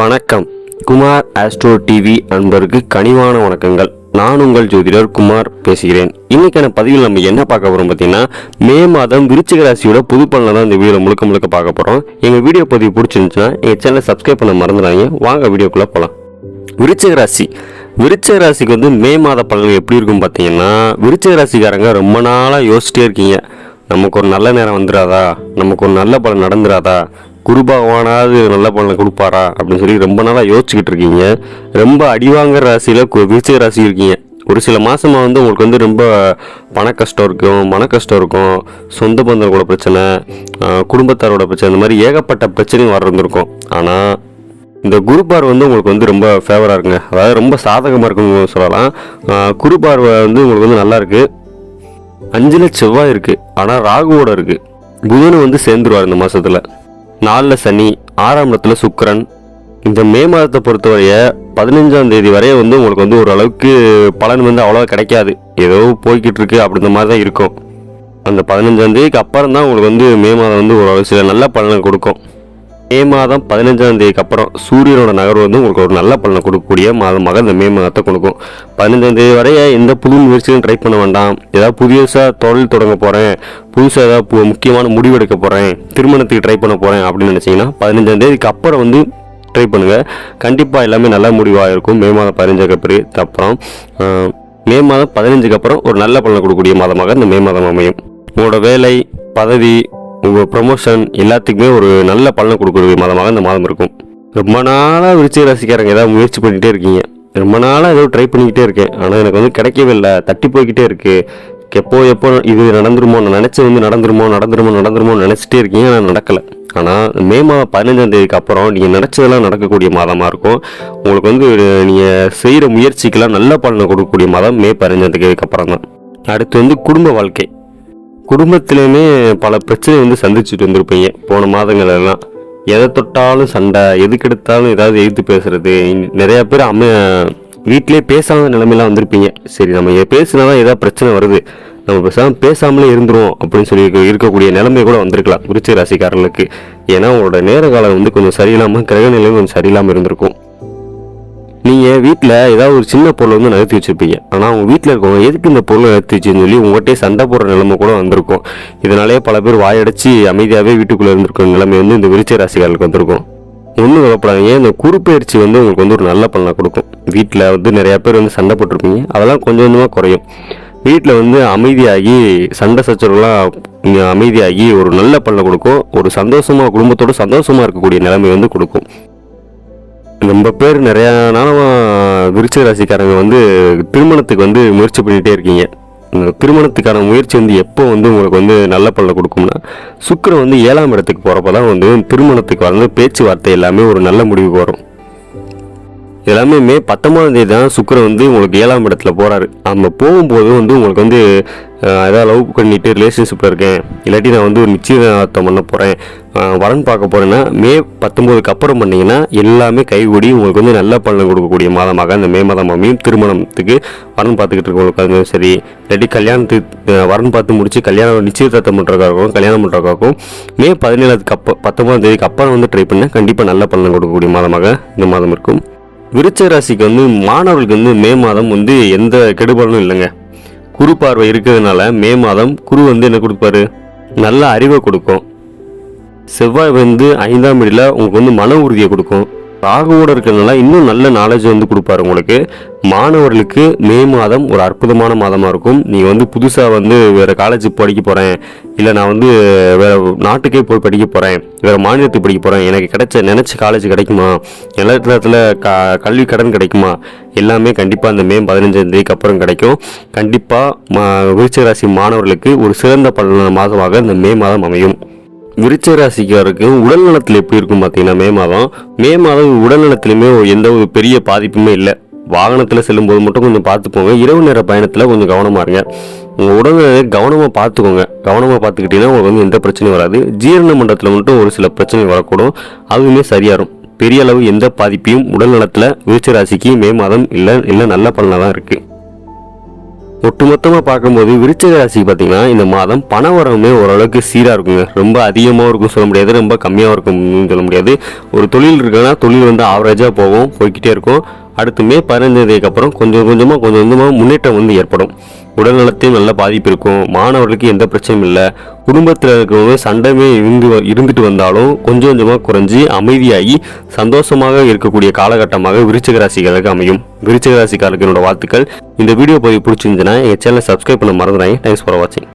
வணக்கம். Kumar astro TV அன்பருக்கு கனிவான வணக்கங்கள். நான் உங்கள் ஜோதிடர் குமார் பேசுகிறேன். இன்னைக்கான பதிவில் நம்ம என்ன பார்க்க போறோம் பார்த்தீங்கன்னா, மே மாதம் விருச்சிக ராசியோட புது பலனை தான் இந்த வீடியோ முழுக்க பார்க்க போறோம். எங்க வீடியோ பதிவு பிடிச்சிருந்துச்சுன்னா எங்க சேனலை சப்ஸ்கிரைப் பண்ண மறந்துடாதீங்க. வாங்க வீடியோக்குள்ள போகலாம். விருச்சிக ராசிக்கு மே மாத பலன்கள் எப்படி இருக்கும் பார்த்தீங்கன்னா, விருச்சிக ராசிக்காரங்க ரொம்ப நாளாக யோசிச்சிட்டே இருக்கீங்க. நமக்கு ஒரு நல்ல நேரம் வந்துடாதா, நமக்கு ஒரு நல்ல பலன் நடந்துடாதா, குரு பகவானாவது நல்ல பலனை கொடுப்பாரா அப்படின்னு சொல்லி ரொம்ப நாளாக யோசிச்சுக்கிட்டு இருக்கீங்க. ரொம்ப அடிவாங்கிற ராசியில் விருச்சிக ராசி இருக்கீங்க. ஒரு சில மாதமாக உங்களுக்கு ரொம்ப பண கஷ்டம் இருக்கும், மன கஷ்டம் இருக்கும், சொந்த பந்தங்களோட பிரச்சனை, குடும்பத்தாரோட பிரச்சனை, இந்த மாதிரி ஏகப்பட்ட பிரச்சனையும் வர்றதுருக்கும். ஆனால் இந்த குரு பார்வை உங்களுக்கு ரொம்ப ஃபேவராக இருக்குங்க. அதாவது ரொம்ப சாதகமாக இருக்குன்னு சொல்லலாம். குரு பார்வை உங்களுக்கு நல்லா இருக்குது. 5ல் செவ்வாய் இருக்குது, ஆனால் ராகுவோட இருக்குது. புதன் சேர்ந்துருவார் இந்த மாதத்தில். 4ல் சனி, 6ஆம் இடத்துல சுக்கிரன். இந்த மே மாதத்தை பொறுத்தவரைய 15ஆம் தேதி வரைய உங்களுக்கு ஒரு அளவுக்கு பலன் அவ்வளோவா கிடைக்காது. ஏதோ போய்கிட்டு இருக்கு அப்படின்ற மாதிரி தான் இருக்கும். அந்த 15ஆம் தேதிக்கு அப்புறம் தான் உங்களுக்கு மே மாதம் ஒரு சில நல்ல பலனை கொடுக்கும். மே மாதம் 15ஆம் தேதிக்கு அப்புறம் சூரியனோட நகர்வு உங்களுக்கு ஒரு நல்ல பலனை கொடுக்கக்கூடிய மாதமாக இந்த மே மாதத்தை கொடுக்கும். 15ஆம் தேதி வரைய எந்த புது முயற்சியும் ட்ரை பண்ண வேண்டாம். ஏதாவது புதுசாக தொழில் தொடங்க போகிறேன், புதுசாக ஏதாவது முக்கியமான முடிவெடுக்க போகிறேன், திருமணத்துக்கு ட்ரை பண்ண போகிறேன் அப்படின்னு நினச்சிங்கன்னா 15ஆம் தேதிக்கு அப்புறம் ட்ரை பண்ணுங்கள். கண்டிப்பாக எல்லாமே நல்ல முடிவாக இருக்கும். மே மாதம் 15க்கு அப்புறம் மே மாதம் 15க்கு அப்புறம் ஒரு நல்ல பலனை கொடுக்கக்கூடிய மாதமாக இந்த மே மாதம் அமையும். உங்களோட வேலை, பதவி, உங்கள் ப்ரொமோஷன் எல்லாத்துக்குமே ஒரு நல்ல பலனை கொடுக்கக்கூடிய மாதமாக இந்த மாதம் இருக்கும். ரொம்ப நாளாக விருச்சிக ராசிக்காரங்க ஏதாவது முயற்சி பண்ணிகிட்டே இருக்கீங்க. ரொம்ப நாளாக ஏதோ ட்ரை பண்ணிக்கிட்டே இருக்கேன், ஆனால் எனக்கு கிடைக்கவே இல்லை, தட்டி போய்கிட்டே இருக்குது. எப்போ இது நடந்துருமோ, நான் நினச்சி நடந்துருமோ நினச்சிட்டே இருக்கீங்க, ஆனால் நடக்கலை. ஆனால் மே மாதம் 15ஆம் தேதிக்கு அப்புறம் நீங்கள் நினச்சதெல்லாம் நடக்கக்கூடிய மாதமாக இருக்கும். உங்களுக்கு நீங்கள் செய்கிற முயற்சிக்கெல்லாம் நல்ல பலனை கொடுக்கக்கூடிய மாதம் மே 15ஆம் தேதிக்கு அப்புறம் தான். அடுத்து குடும்ப வாழ்க்கை. குடும்பத்திலையுமே பல பிரச்சனை சந்திச்சுட்டு வந்திருப்பீங்க போன மாதங்கள் எல்லாம். எதை தொட்டாலும் சண்டை, எதுக்கெடுத்தாலும் ஏதாவது எதிர்த்து பேசுறது. நிறைய பேர் வீட்டிலே பேசாத நிலைமையெல்லாம் வந்திருப்பீங்க. சரி, நம்ம பேசினாதான் ஏதாவது பிரச்சனை வருது, நம்ம பேசாமலே இருந்துரும் அப்படின்னு சொல்லி இருக்கக்கூடிய நிலைமை கூட வந்திருக்கலாம் விருச்சிக ராசிக்காரர்களுக்கு. ஏன்னா உங்களோட நேர காலம் கொஞ்சம் சரியில்லாமல், கிரக நிலையும் கொஞ்சம் சரியில்லாமல் இருந்திருக்கும். நீங்கள் வீட்டில் ஏதாவது ஒரு சின்ன பொருளை நகர்த்தி வச்சுருப்பீங்க. ஆனால் அவங்க வீட்டில் இருக்கவங்க எதுக்கு இந்த பொருளை நகர்த்தி வச்சுன்னு சொல்லி உங்கள்கிட்டே சண்டை போடுற நிலைமை கூட வந்திருக்கும். இதனாலே பல பேர் வாயடைச்சு அமைதியாகவே வீட்டுக்குள்ளே இருந்திருக்கும் நிலைமை இந்த விருச்சிக ராசிக்காரர்களுக்கு வந்திருக்கும். ஒன்றும் கவலைப்படாதீங்க. இந்த குறுப்பெயர்ச்சி உங்களுக்கு ஒரு நல்ல பலனை கொடுக்கும். வீட்டில் நிறையா பேர் சண்டை போட்டிருப்பீங்க, அதெல்லாம் கொஞ்சம் கொஞ்சமாக குறையும். வீட்டில் அமைதியாகி சண்டை சச்சரவுலாம் அமைதியாகி ஒரு நல்ல பலனை கொடுக்கும். ஒரு சந்தோஷமாக, குடும்பத்தோடு சந்தோஷமாக இருக்கக்கூடிய நிலைமை கொடுக்கும். ரொம்ப பேர் நிறையா நாளாக விருச்சிக ராசிக்காரங்க திருமணத்துக்கு முயற்சி பண்ணிகிட்டே இருக்கீங்க. இந்த திருமணத்துக்கான முயற்சி எப்போ உங்களுக்கு நல்ல பலனை கொடுக்கும்னா, சுக்கிரன் 7ஆம் இடத்துக்கு போகிறப்ப தான் திருமணத்துக்கு பேச்சுவார்த்தை எல்லாமே ஒரு நல்ல முடிவுக்கு வரும். எல்லாமே மே 19ஆம் தேதி தான் சுக்கிரன் உங்களுக்கு 7ஆம் இடத்துல போகிறாரு. நம்ம போகும்போது உங்களுக்கு ஏதாவது லவ் பண்ணிட்டு ரிலேஷன்ஷிப்பில் இருக்கேன், இல்லாட்டி நான் ஒரு நிச்சயதார்த்தம் பண்ண போகிறேன், வரன் பார்க்க போகிறேன்னா மே 19க்கு அப்புறம் பண்ணிங்கன்னா எல்லாமே கைகூடி உங்களுக்கு நல்ல பலன் கொடுக்கக்கூடிய மாதமாக இந்த மே மாதம் அமையும். திருமணத்துக்கு வரன் பார்த்துக்கிட்டு இருக்கவங்களுக்கு சரி, இல்லாட்டி கல்யாணத்துக்கு வரன் பார்த்து முடிச்சு நிச்சயதார்த்தம் பண்ணுறதுக்காகவும் கல்யாணம் பண்ணுறதுக்காகவும் மே 19ஆம் தேதிக்கு அப்புறம் ட்ரை பண்ண கண்டிப்பாக நல்ல பலன் கொடுக்கக்கூடிய மாதமாக இந்த மாதம் இருக்கும். விருச்சிக ராசிக்கு மாணவர்களுக்கு மே மாதம் எந்த கெடுபலனும் இல்லைங்க. குரு பார்வை இருக்கிறதுனால மே மாதம் குரு என்ன கொடுப்பாரு, நல்ல அறிவை கொடுக்கும். செவ்வாய் 5ஆம் இடத்துல உங்களுக்கு மன உறுதியை கொடுக்கும். ராகுவோடு இருக்கிறதுனால இன்னும் நல்ல நாலேஜ் கொடுப்பாரு உங்களுக்கு. மாணவர்களுக்கு மே மாதம் ஒரு அற்புதமான மாதமாக இருக்கும். நீங்கள் புதுசாக வேறு காலேஜ் படிக்க போகிறேன், இல்லை நான் வேறு நாட்டுக்கே போய் படிக்க போகிறேன், வேறு மாநிலத்துக்கு படிக்க போகிறேன், எனக்கு நினச்ச காலேஜ் கிடைக்குமா, எல்லா இடத்துல கல்வி கடன் கிடைக்குமா, எல்லாமே கண்டிப்பாக அந்த மே 15ஆம் தேதிக்கு அப்புறம் கிடைக்கும். கண்டிப்பாக விருச்சிக ராசி மாணவர்களுக்கு ஒரு சிறந்த பலன மாதமாக இந்த மே மாதம் அமையும். விருச்சிக ராசிக்காருக்கு உடல் நலத்தில் எப்படி இருக்கும் பார்த்தீங்கன்னா, மே மாதம் உடல் நலத்திலுமே எந்த ஒரு பெரிய பாதிப்புமே இல்லை. வாகனத்தில் செல்லும்போது மட்டும் கொஞ்சம் பார்த்துப்போங்க. இரவு நேர பயணத்தில் கொஞ்சம் கவனமாக இருங்க. உங்கள் உடல்நிலை கவனமாக பார்த்துக்கோங்க. கவனமாக பார்த்துக்கிட்டீங்கன்னா உங்களுக்கு எந்த பிரச்சனையும் வராது. ஜீரண மண்டலத்தில் மட்டும் ஒரு சில பிரச்சனை வரக்கூடும், அதுவுமே சரியாகும். பெரிய அளவு எந்த பாதிப்பையும் உடல் நலத்தில் விருச்சிக ராசிக்கு மே மாதம் இல்லை நல்ல பலனாக தான் இருக்குது. ஒட்டுமொத்தமாக பார்க்கும்போது விருச்சிக ராசிக்கு பார்த்தீங்கன்னா இந்த மாதம் பண வரவுமே ஓரளவுக்கு சீராக இருக்குங்க. ரொம்ப அதிகமாக இருக்கும் சொல்ல முடியாது, ரொம்ப கம்மியாக இருக்கும்னு சொல்ல முடியாது. ஒரு தொழில் இருக்குன்னா தொழில் வந்து ஆவரேஜாக போய்கிட்டே இருக்கும். அடுத்து மே 15 தேதிக்கு அப்புறம் கொஞ்சம் கொஞ்சமாக முன்னேற்றம் வந்து ஏற்படும். உடல் நலத்தையும் நல்ல பாதிப்பு இருக்கும். மாணவர்களுக்கு எந்த பிரச்சனையும் இல்லை. குடும்பத்தில் இருக்கிறவங்க சண்டைமே இருந்துட்டு வந்தாலும் கொஞ்சம் கொஞ்சமாக குறைஞ்சி அமைதியாகி சந்தோஷமாக இருக்கக்கூடிய காலகட்டமாக விருச்சிக ராசிகளுக்கு அமையும். விருச்சிக ராசிக்காரருக்கு என்னோட வாழ்த்துக்கள். இந்த வீடியோ பதிவு பிடிச்சிருந்துச்சுன்னா எங்கள் சேனலை சப்ஸ்கிரைப் பண்ண மறந்துடாங்க. தேங்க்ஸ் ஃபார் வாட்சிங்.